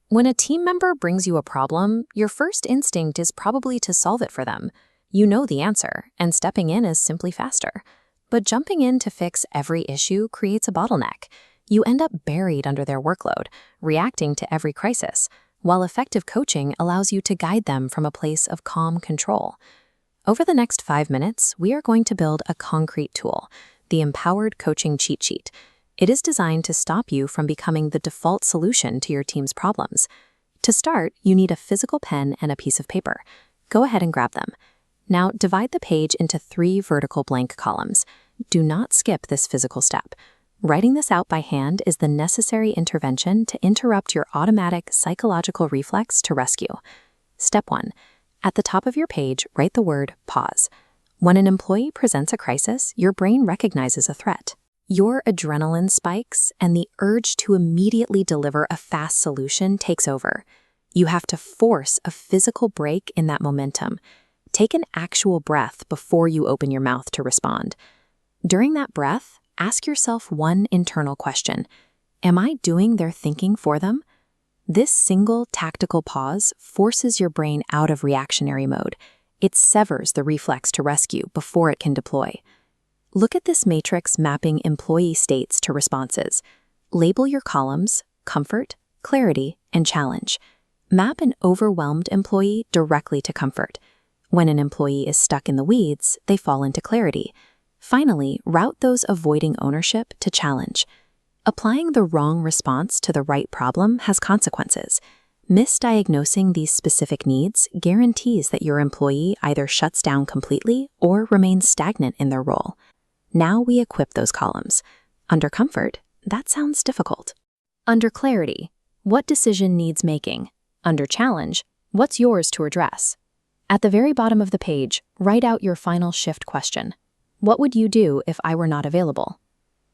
When a team member brings you a problem, your first instinct is probably to solve it for them. You know the answer, and stepping in is simply faster. But jumping in to fix every issue creates a bottleneck. You end up buried under their workload, reacting to every crisis, while effective coaching allows you to guide them from a place of calm control. Over the next 5 minutes, we are going to build a concrete tool, the Empowered Coaching Cheat Sheet. It is designed to stop you from becoming the default solution to your team's problems. To start, you need a physical pen and a piece of paper. Go ahead and grab them. Now, divide the page into 3 vertical blank columns. Do not skip this physical step. Writing this out by hand is the necessary intervention to interrupt your automatic psychological reflex to rescue. Step 1. At the top of your page, write the word pause. When an employee presents a crisis, your brain recognizes a threat. Your adrenaline spikes, and the urge to immediately deliver a fast solution takes over. You have to force a physical break in that momentum. Take an actual breath before you open your mouth to respond. During that breath, ask yourself one internal question. Am I doing their thinking for them? This single tactical pause forces your brain out of reactionary mode. It severs the reflex to rescue before it can deploy. Look at this matrix mapping employee states to responses. Label your columns: comfort, clarity, and challenge. Map an overwhelmed employee directly to comfort. When an employee is stuck in the weeds, they fall into clarity. Finally, route those avoiding ownership to challenge. Applying the wrong response to the right problem has consequences. Misdiagnosing these specific needs guarantees that your employee either shuts down completely or remains stagnant in their role. Now we equip those columns. Under comfort, that sounds difficult. Under clarity, what decision needs making? Under challenge, what's yours to address? At the very bottom of the page, write out your final shift question. What would you do if I were not available?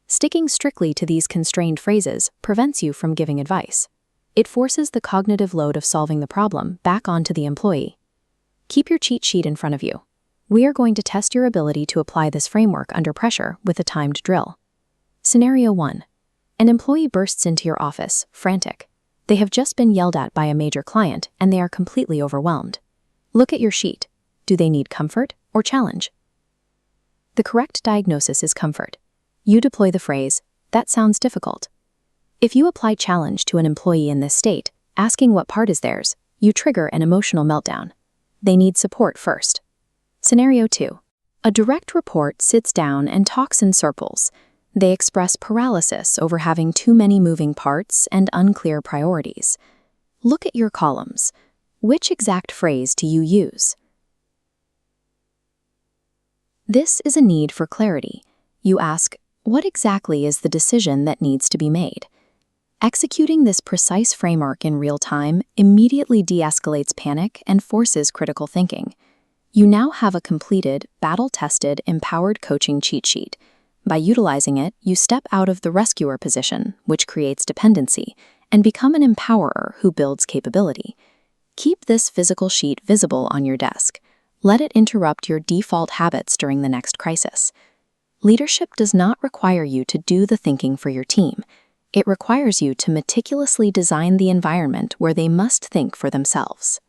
Sticking strictly to these constrained phrases prevents you from giving advice. It forces the cognitive load of solving the problem back onto the employee. Keep your cheat sheet in front of you. We are going to test your ability to apply this framework under pressure with a timed drill. Scenario 1. An employee bursts into your office, frantic. They have just been yelled at by a major client, and they are completely overwhelmed. Look at your sheet. Do they need comfort or challenge? The correct diagnosis is comfort. You deploy the phrase, "That sounds difficult." If you apply challenge to an employee in this state, asking what part is theirs, you trigger an emotional meltdown. They need support first. Scenario 2. A direct report sits down and talks in circles. They express paralysis over having too many moving parts and unclear priorities. Look at your columns. Which exact phrase do you use? This is a need for clarity. You ask, what exactly is the decision that needs to be made? Executing this precise framework in real time immediately de-escalates panic and forces critical thinking. You now have a completed, battle-tested, empowered coaching cheat sheet. By utilizing it, you step out of the rescuer position, which creates dependency, and become an empowerer who builds capability. Keep this physical sheet visible on your desk. Let it interrupt your default habits during the next crisis. Leadership does not require you to do the thinking for your team. It requires you to meticulously design the environment where they must think for themselves.